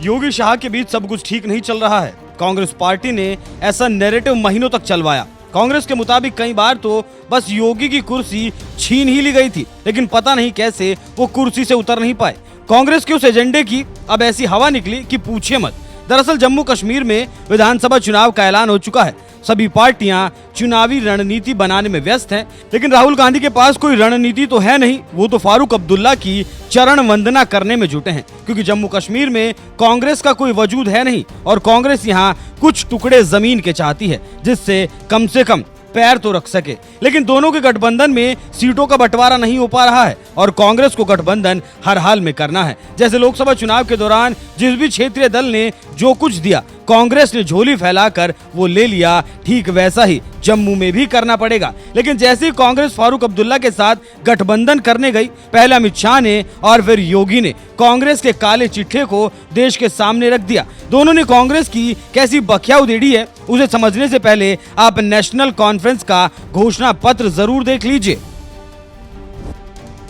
योगी शाह के बीच सब कुछ ठीक नहीं चल रहा है। कांग्रेस पार्टी ने ऐसा नैरेटिव महीनों तक चलवाया। कांग्रेस के मुताबिक कई बार तो बस योगी की कुर्सी छीन ही ली गई थी, लेकिन पता नहीं कैसे वो कुर्सी से उतर नहीं पाए। कांग्रेस के उस एजेंडे की अब ऐसी हवा निकली कि पूछिए मत। दरअसल जम्मू कश्मीर में विधानसभा चुनाव का ऐलान हो चुका है। सभी पार्टियां चुनावी रणनीति बनाने में व्यस्त हैं, लेकिन राहुल गांधी के पास कोई रणनीति तो है नहीं। वो तो फारूक अब्दुल्ला की चरण वंदना करने में जुटे हैं, क्योंकि जम्मू कश्मीर में कांग्रेस का कोई वजूद है नहीं और कांग्रेस यहाँ कुछ टुकड़े जमीन के चाहती है, जिससे कम से कम पैर तो रख सके। लेकिन दोनों के गठबंधन में सीटों का बंटवारा नहीं हो पा रहा है और कांग्रेस को गठबंधन हर हाल में करना है। जैसे लोकसभा चुनाव के दौरान जिस भी क्षेत्रीय दल ने जो कुछ दिया, कांग्रेस ने झोली फैलाकर वो ले लिया, ठीक वैसा ही जम्मू में भी करना पड़ेगा। लेकिन जैसे ही कांग्रेस फारूक अब्दुल्ला के साथ गठबंधन करने गई, पहले अमित शाह ने और फिर योगी ने कांग्रेस के काले चिट्ठे को देश के सामने रख दिया। दोनों ने कांग्रेस की कैसी बखिया उधेड़ी है, उसे समझने से पहले आप नेशनल कॉन्फ्रेंस का घोषणा पत्र जरूर देख लीजिए।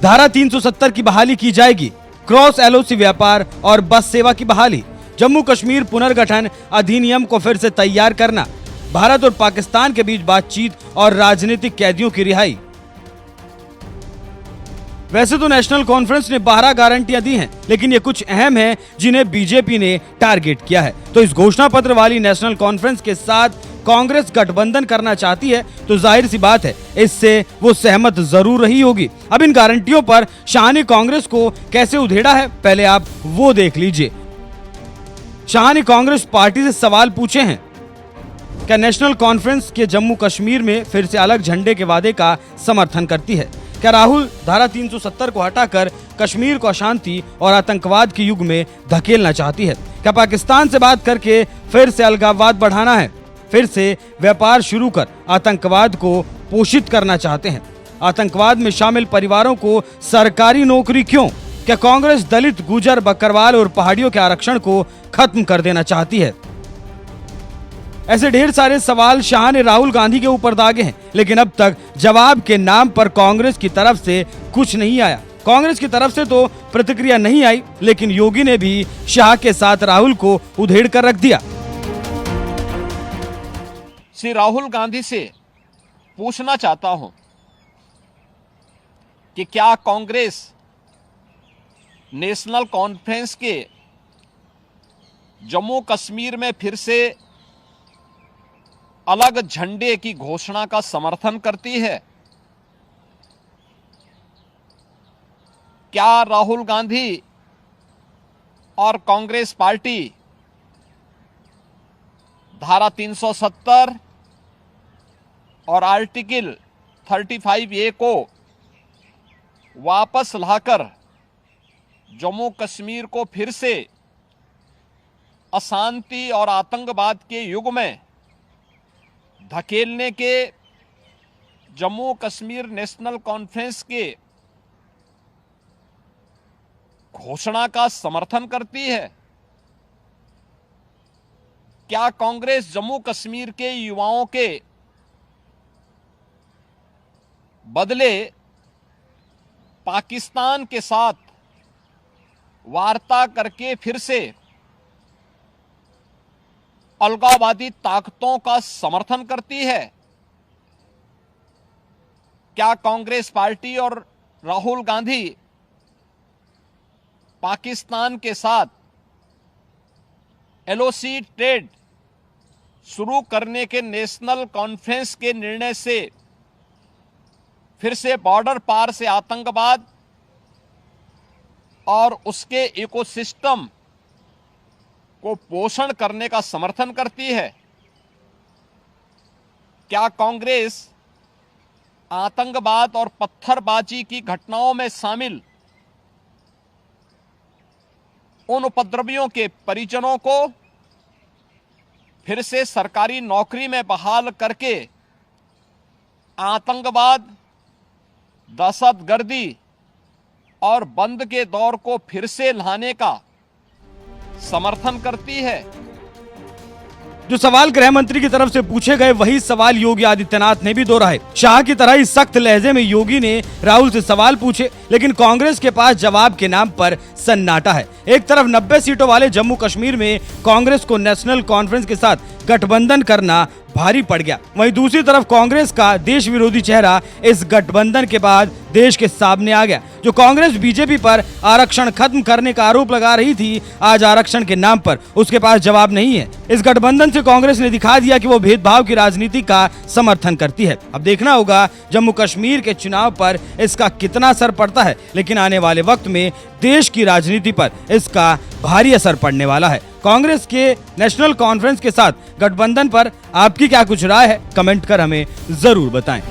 धारा 370 की बहाली की जाएगी, क्रॉस एलओसी व्यापार और बस सेवा की बहाली, जम्मू कश्मीर पुनर्गठन अधिनियम को फिर से तैयार करना, भारत और पाकिस्तान के बीच बातचीत और राजनीतिक कैदियों की रिहाई। वैसे तो नेशनल कॉन्फ्रेंस ने 12 गारंटियां दी हैं, लेकिन ये कुछ अहम हैं जिन्हें बीजेपी ने टारगेट किया है। तो इस घोषणा पत्र वाली नेशनल कॉन्फ्रेंस के साथ कांग्रेस गठबंधन करना चाहती है, तो जाहिर सी बात है इससे वो सहमत जरूर रही होगी। अब इन गारंटियों पर शाह ने कांग्रेस को कैसे उधेड़ा है, पहले आप वो देख लीजिए। शाह ने कांग्रेस पार्टी से सवाल पूछे हैं, क्या नेशनल कॉन्फ्रेंस के जम्मू कश्मीर में फिर से अलग झंडे के वादे का समर्थन करती है? क्या राहुल धारा 370 को हटाकर कश्मीर को अशांति और आतंकवाद के युग में धकेलना चाहती है? क्या पाकिस्तान से बात करके फिर से अलगाववाद बढ़ाना है? फिर से व्यापार शुरू कर आतंकवाद को पोषित करना चाहते हैं? आतंकवाद में शामिल परिवारों को सरकारी नौकरी क्यों? क्या कांग्रेस दलित, गुजर, बकरवाल और पहाड़ियों के आरक्षण को खत्म कर देना चाहती है? ऐसे ढेर सारे सवाल शाह ने राहुल गांधी के ऊपर दागे हैं, लेकिन अब तक जवाब के नाम पर कांग्रेस की तरफ से कुछ नहीं आया। कांग्रेस की तरफ से तो प्रतिक्रिया नहीं आई, लेकिन योगी ने भी शाह के साथ राहुल को उधेड़ कर रख दिया। श्री राहुल गांधी से पूछना चाहता हूं कि क्या कांग्रेस नेशनल कॉन्फ्रेंस के जम्मू कश्मीर में फिर से अलग झंडे की घोषणा का समर्थन करती है? क्या राहुल गांधी और कांग्रेस पार्टी धारा 370 और आर्टिकल 35A को वापस लाकर जम्मू कश्मीर को फिर से अशांति और आतंकवाद के युग में धकेलने के जम्मू कश्मीर नेशनल कॉन्फ्रेंस के घोषणा का समर्थन करती है? क्या कांग्रेस जम्मू कश्मीर के युवाओं के बदले पाकिस्तान के साथ वार्ता करके फिर से अलगाववादी ताकतों का समर्थन करती है? क्या कांग्रेस पार्टी और राहुल गांधी पाकिस्तान के साथ एलओसी ट्रेड शुरू करने के नेशनल कॉन्फ्रेंस के निर्णय से फिर से बॉर्डर पार से आतंकवाद और उसके इकोसिस्टम को पोषण करने का समर्थन करती है? क्या कांग्रेस आतंकवाद और पत्थरबाजी की घटनाओं में शामिल उन उपद्रवियों के परिजनों को फिर से सरकारी नौकरी में बहाल करके आतंकवाद, दहशतगर्दी और बंद के दौर को फिर से लाने का समर्थन करती है? जो सवाल गृह मंत्री की तरफ से पूछे गए वही सवाल योगी आदित्यनाथ ने भी दोहराए। शाह की तरह ही सख्त लहजे में योगी ने राहुल से सवाल पूछे, लेकिन कांग्रेस के पास जवाब के नाम पर सन्नाटा है। एक तरफ 90 सीटों वाले जम्मू कश्मीर में कांग्रेस को नेशनल कॉन्फ्रेंस के साथ गठबंधन करना भारी पड़ गया, वहीं दूसरी तरफ कांग्रेस का देश विरोधी चेहरा इस गठबंधन के बाद देश के सामने आ गया। जो कांग्रेस बीजेपी पर आरक्षण खत्म करने का आरोप लगा रही थी, आज आरक्षण के नाम पर उसके पास जवाब नहीं है। इस गठबंधन से कांग्रेस ने दिखा दिया कि वो भेदभाव की राजनीति का समर्थन करती है। अब देखना होगा जम्मू कश्मीर के चुनाव पर इसका कितना असर पड़ता है, लेकिन आने वाले वक्त में देश की राजनीति पर इसका भारी असर पड़ने वाला है। कांग्रेस के नेशनल कॉन्फ्रेंस के साथ गठबंधन पर आपकी क्या कुछ राय है, कमेंट कर हमें जरूर बताएं।